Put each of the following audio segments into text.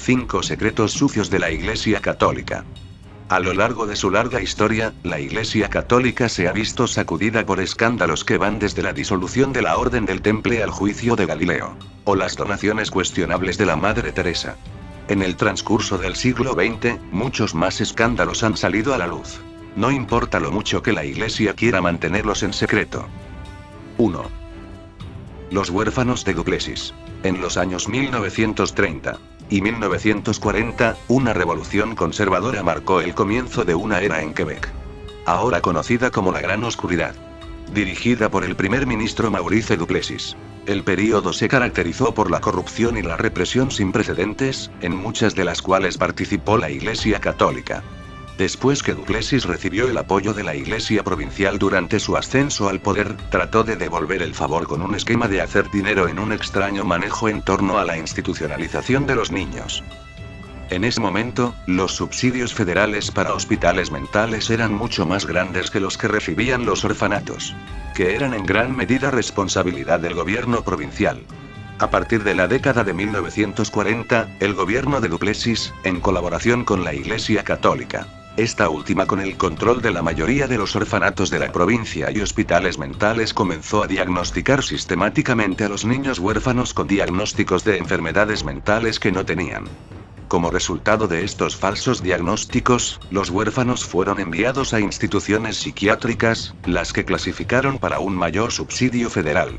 5 secretos sucios de la Iglesia Católica. A lo largo de su larga historia, la Iglesia Católica se ha visto sacudida por escándalos que van desde la disolución de la Orden del Temple al juicio de Galileo, o las donaciones cuestionables de la Madre Teresa. En el transcurso del siglo XX, muchos más escándalos han salido a la luz. No importa lo mucho que la Iglesia quiera mantenerlos en secreto. 1. Los huérfanos de Duplessis. En los años 1930 y 1940, una revolución conservadora marcó el comienzo de una era en Quebec, ahora conocida como la Gran Oscuridad. Dirigida por el primer ministro Maurice Duplessis, el período se caracterizó por la corrupción y la represión sin precedentes, en muchas de las cuales participó la Iglesia Católica. Después que Duplessis recibió el apoyo de la Iglesia provincial durante su ascenso al poder, trató de devolver el favor con un esquema de hacer dinero en un extraño manejo en torno a la institucionalización de los niños. En ese momento, los subsidios federales para hospitales mentales eran mucho más grandes que los que recibían los orfanatos, que eran en gran medida responsabilidad del gobierno provincial. A partir de la década de 1940, el gobierno de Duplessis, en colaboración con la Iglesia Católica, esta última con el control de la mayoría de los orfanatos de la provincia y hospitales mentales, comenzó a diagnosticar sistemáticamente a los niños huérfanos con diagnósticos de enfermedades mentales que no tenían. Como resultado de estos falsos diagnósticos, los huérfanos fueron enviados a instituciones psiquiátricas, las que clasificaron para un mayor subsidio federal.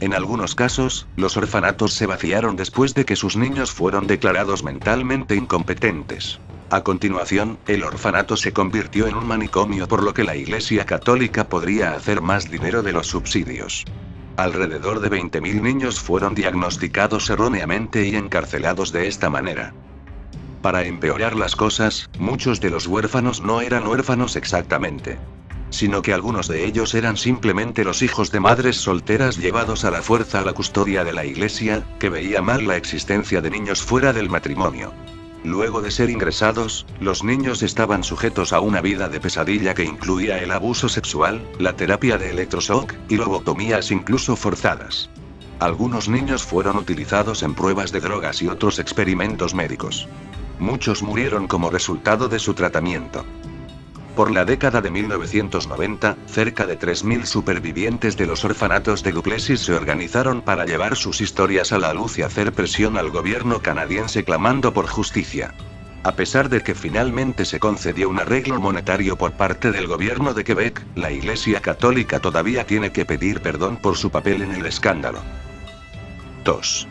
En algunos casos, los orfanatos se vaciaron después de que sus niños fueron declarados mentalmente incompetentes. A continuación, el orfanato se convirtió en un manicomio, por lo que la Iglesia Católica podría hacer más dinero de los subsidios. Alrededor de 20.000 niños fueron diagnosticados erróneamente y encarcelados de esta manera. Para empeorar las cosas, muchos de los huérfanos no eran huérfanos exactamente, sino que algunos de ellos eran simplemente los hijos de madres solteras llevados a la fuerza a la custodia de la Iglesia, que veía mal la existencia de niños fuera del matrimonio. Luego de ser ingresados, los niños estaban sujetos a una vida de pesadilla que incluía el abuso sexual, la terapia de electroshock, y lobotomías incluso forzadas. Algunos niños fueron utilizados en pruebas de drogas y otros experimentos médicos. Muchos murieron como resultado de su tratamiento. Por la década de 1990, cerca de 3.000 supervivientes de los orfanatos de Duplessis se organizaron para llevar sus historias a la luz y hacer presión al gobierno canadiense clamando por justicia. A pesar de que finalmente se concedió un arreglo monetario por parte del gobierno de Quebec, la Iglesia Católica todavía tiene que pedir perdón por su papel en el escándalo. 2.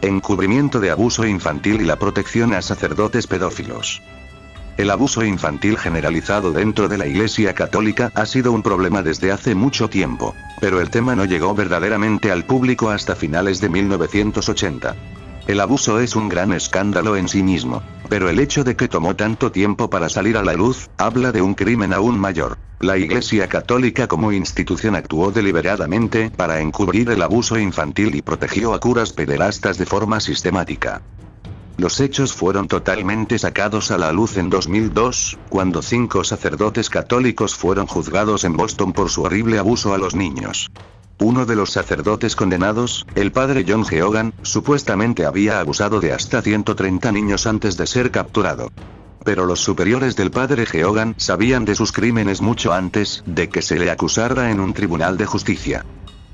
Encubrimiento de abuso infantil y la protección a sacerdotes pedófilos. El abuso infantil generalizado dentro de la Iglesia Católica ha sido un problema desde hace mucho tiempo, pero el tema no llegó verdaderamente al público hasta finales de 1980. El abuso es un gran escándalo en sí mismo, pero el hecho de que tomó tanto tiempo para salir a la luz, habla de un crimen aún mayor. La Iglesia Católica como institución actuó deliberadamente para encubrir el abuso infantil y protegió a curas pederastas de forma sistemática. Los hechos fueron totalmente sacados a la luz en 2002, cuando 5 sacerdotes católicos fueron juzgados en Boston por su horrible abuso a los niños. Uno de los sacerdotes condenados, el padre John Geoghan, supuestamente había abusado de hasta 130 niños antes de ser capturado. Pero los superiores del padre Geoghan sabían de sus crímenes mucho antes de que se le acusara en un tribunal de justicia.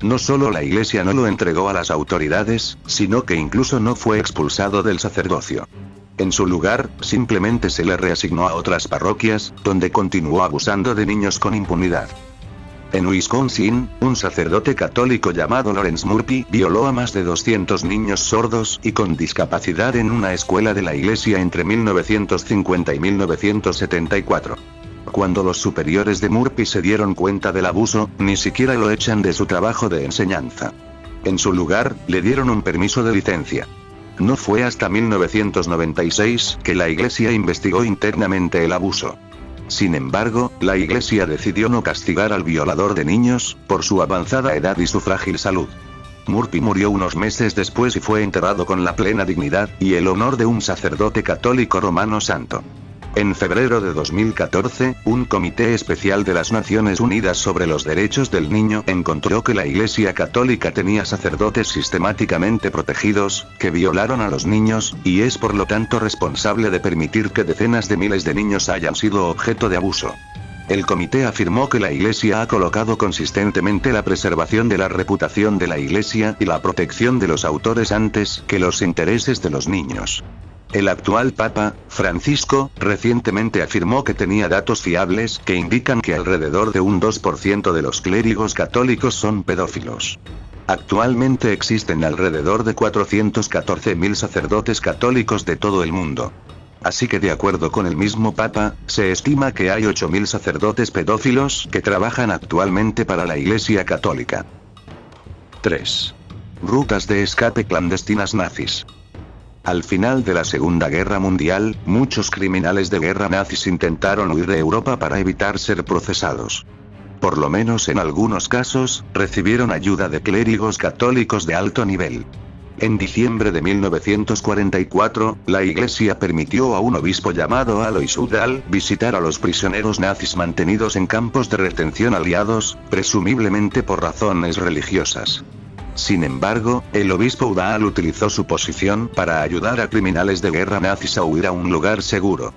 No solo la Iglesia no lo entregó a las autoridades, sino que incluso no fue expulsado del sacerdocio. En su lugar, simplemente se le reasignó a otras parroquias, donde continuó abusando de niños con impunidad. En Wisconsin, un sacerdote católico llamado Lawrence Murphy violó a más de 200 niños sordos y con discapacidad en una escuela de la iglesia entre 1950 y 1974. Cuando los superiores de Murphy se dieron cuenta del abuso, ni siquiera lo echan de su trabajo de enseñanza. En su lugar, le dieron un permiso de licencia. No fue hasta 1996 que la iglesia investigó internamente el abuso. Sin embargo, la iglesia decidió no castigar al violador de niños, por su avanzada edad y su frágil salud. Murphy murió unos meses después y fue enterrado con la plena dignidad y el honor de un sacerdote católico romano santo. En febrero de 2014, un comité especial de las Naciones Unidas sobre los Derechos del Niño encontró que la Iglesia Católica tenía sacerdotes sistemáticamente protegidos, que violaron a los niños, y es por lo tanto responsable de permitir que decenas de miles de niños hayan sido objeto de abuso. El comité afirmó que la Iglesia ha colocado consistentemente la preservación de la reputación de la Iglesia y la protección de los autores antes que los intereses de los niños. El actual Papa, Francisco, recientemente afirmó que tenía datos fiables que indican que alrededor de un 2% de los clérigos católicos son pedófilos. Actualmente existen alrededor de 414.000 sacerdotes católicos de todo el mundo. Así que de acuerdo con el mismo Papa, se estima que hay 8.000 sacerdotes pedófilos que trabajan actualmente para la Iglesia Católica. 3. Rutas de escape clandestinas nazis. Al final de la Segunda Guerra Mundial, muchos criminales de guerra nazis intentaron huir de Europa para evitar ser procesados. Por lo menos en algunos casos, recibieron ayuda de clérigos católicos de alto nivel. En diciembre de 1944, la Iglesia permitió a un obispo llamado Alois Udall visitar a los prisioneros nazis mantenidos en campos de retención aliados, presumiblemente por razones religiosas. Sin embargo, el obispo Udall utilizó su posición para ayudar a criminales de guerra nazis a huir a un lugar seguro.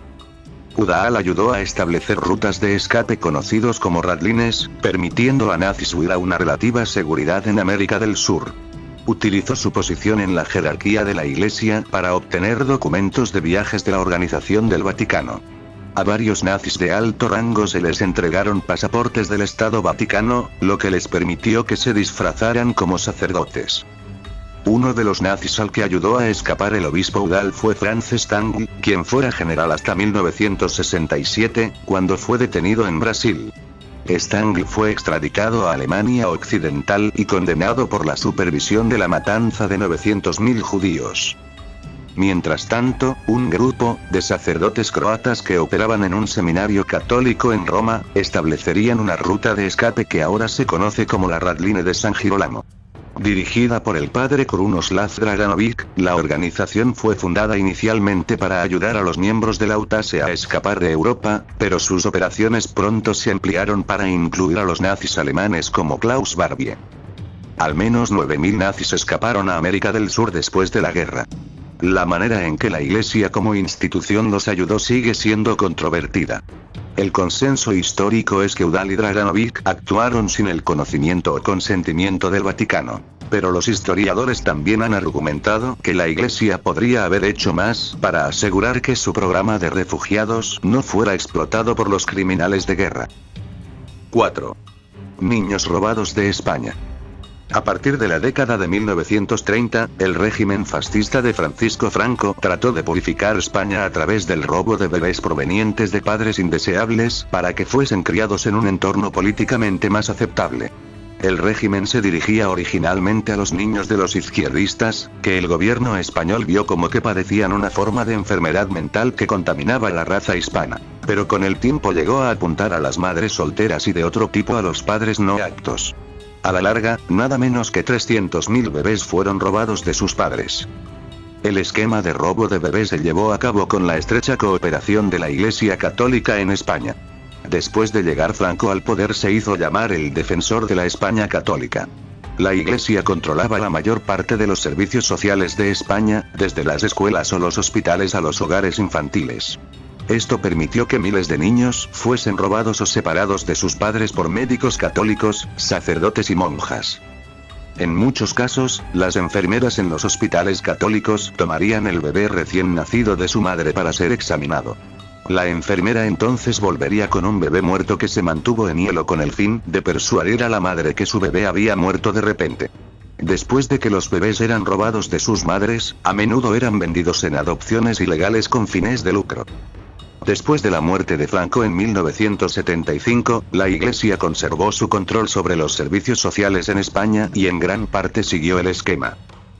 Udall ayudó a establecer rutas de escape conocidos como radlines, permitiendo a nazis huir a una relativa seguridad en América del Sur. Utilizó su posición en la jerarquía de la Iglesia para obtener documentos de viajes de la Organización del Vaticano. A varios nazis de alto rango se les entregaron pasaportes del Estado Vaticano, lo que les permitió que se disfrazaran como sacerdotes. Uno de los nazis al que ayudó a escapar el obispo Udall fue Franz Stangl, quien fuera general hasta 1967, cuando fue detenido en Brasil. Stangl fue extraditado a Alemania Occidental y condenado por la supervisión de la matanza de 900.000 judíos. Mientras tanto, un grupo de sacerdotes croatas que operaban en un seminario católico en Roma, establecerían una ruta de escape que ahora se conoce como la Radline de San Girolamo. Dirigida por el padre Krunoslav Draganovic, la organización fue fundada inicialmente para ayudar a los miembros de la UTASE a escapar de Europa, pero sus operaciones pronto se ampliaron para incluir a los nazis alemanes como Klaus Barbie. Al menos 9.000 nazis escaparon a América del Sur después de la guerra. La manera en que la Iglesia como institución los ayudó sigue siendo controvertida. El consenso histórico es que Udall y Draganovic actuaron sin el conocimiento o consentimiento del Vaticano. Pero los historiadores también han argumentado que la Iglesia podría haber hecho más para asegurar que su programa de refugiados no fuera explotado por los criminales de guerra. 4. Niños robados de España. A partir de la década de 1930, el régimen fascista de Francisco Franco trató de purificar España a través del robo de bebés provenientes de padres indeseables, para que fuesen criados en un entorno políticamente más aceptable. El régimen se dirigía originalmente a los niños de los izquierdistas, que el gobierno español vio como que padecían una forma de enfermedad mental que contaminaba a la raza hispana. Pero con el tiempo llegó a apuntar a las madres solteras y de otro tipo a los padres no aptos. A la larga, nada menos que 300.000 bebés fueron robados de sus padres. El esquema de robo de bebés se llevó a cabo con la estrecha cooperación de la Iglesia Católica en España. Después de llegar Franco al poder se hizo llamar el defensor de la España católica. La Iglesia controlaba la mayor parte de los servicios sociales de España, desde las escuelas o los hospitales a los hogares infantiles. Esto permitió que miles de niños fuesen robados o separados de sus padres por médicos católicos, sacerdotes y monjas. En muchos casos, las enfermeras en los hospitales católicos tomarían el bebé recién nacido de su madre para ser examinado. La enfermera entonces volvería con un bebé muerto que se mantuvo en hielo con el fin de persuadir a la madre que su bebé había muerto de repente. Después de que los bebés eran robados de sus madres, a menudo eran vendidos en adopciones ilegales con fines de lucro. Después de la muerte de Franco en 1975, la Iglesia conservó su control sobre los servicios sociales en España y en gran parte siguió el esquema.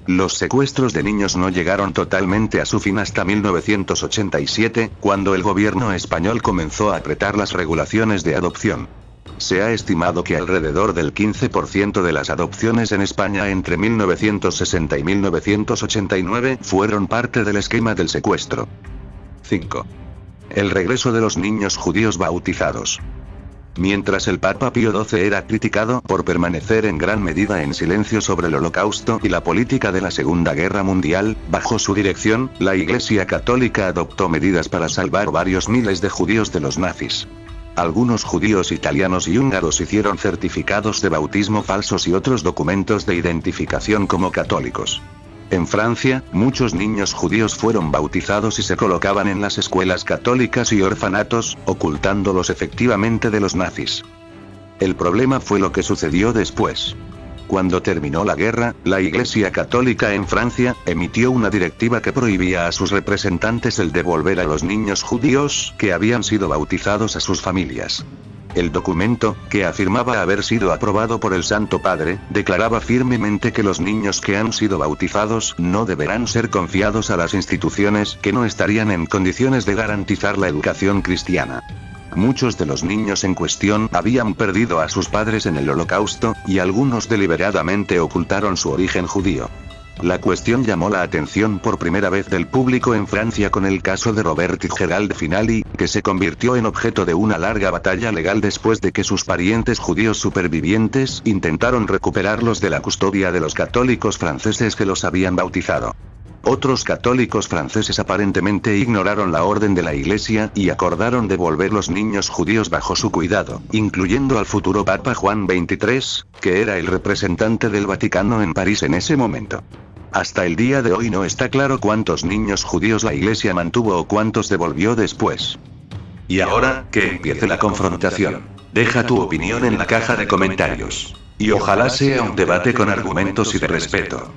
Los secuestros de niños no llegaron totalmente a su fin hasta 1987, cuando el gobierno español comenzó a apretar las regulaciones de adopción. Se ha estimado que alrededor del 15% de las adopciones en España entre 1960 y 1989 fueron parte del esquema del secuestro. 5. El regreso de los niños judíos bautizados. Mientras el Papa Pío XII era criticado por permanecer en gran medida en silencio sobre el Holocausto y la política de la Segunda Guerra Mundial, bajo su dirección, la Iglesia Católica adoptó medidas para salvar varios miles de judíos de los nazis. Algunos judíos italianos y húngaros hicieron certificados de bautismo falsos y otros documentos de identificación como católicos. En Francia, muchos niños judíos fueron bautizados y se colocaban en las escuelas católicas y orfanatos, ocultándolos efectivamente de los nazis. El problema fue lo que sucedió después. Cuando terminó la guerra, la Iglesia Católica en Francia emitió una directiva que prohibía a sus representantes el devolver a los niños judíos que habían sido bautizados a sus familias. El documento, que afirmaba haber sido aprobado por el Santo Padre, declaraba firmemente que los niños que han sido bautizados no deberán ser confiados a las instituciones que no estarían en condiciones de garantizar la educación cristiana. Muchos de los niños en cuestión habían perdido a sus padres en el Holocausto, y algunos deliberadamente ocultaron su origen judío. La cuestión llamó la atención por primera vez del público en Francia con el caso de Robert y Gerald Finali, que se convirtió en objeto de una larga batalla legal después de que sus parientes judíos supervivientes intentaron recuperarlos de la custodia de los católicos franceses que los habían bautizado. Otros católicos franceses aparentemente ignoraron la orden de la Iglesia y acordaron devolver los niños judíos bajo su cuidado, incluyendo al futuro Papa Juan XXIII, que era el representante del Vaticano en París en ese momento. Hasta el día de hoy no está claro cuántos niños judíos la Iglesia mantuvo o cuántos devolvió después. Y ahora, que empiece la confrontación. Deja tu opinión en la caja de comentarios. Y ojalá sea un debate con argumentos y de respeto.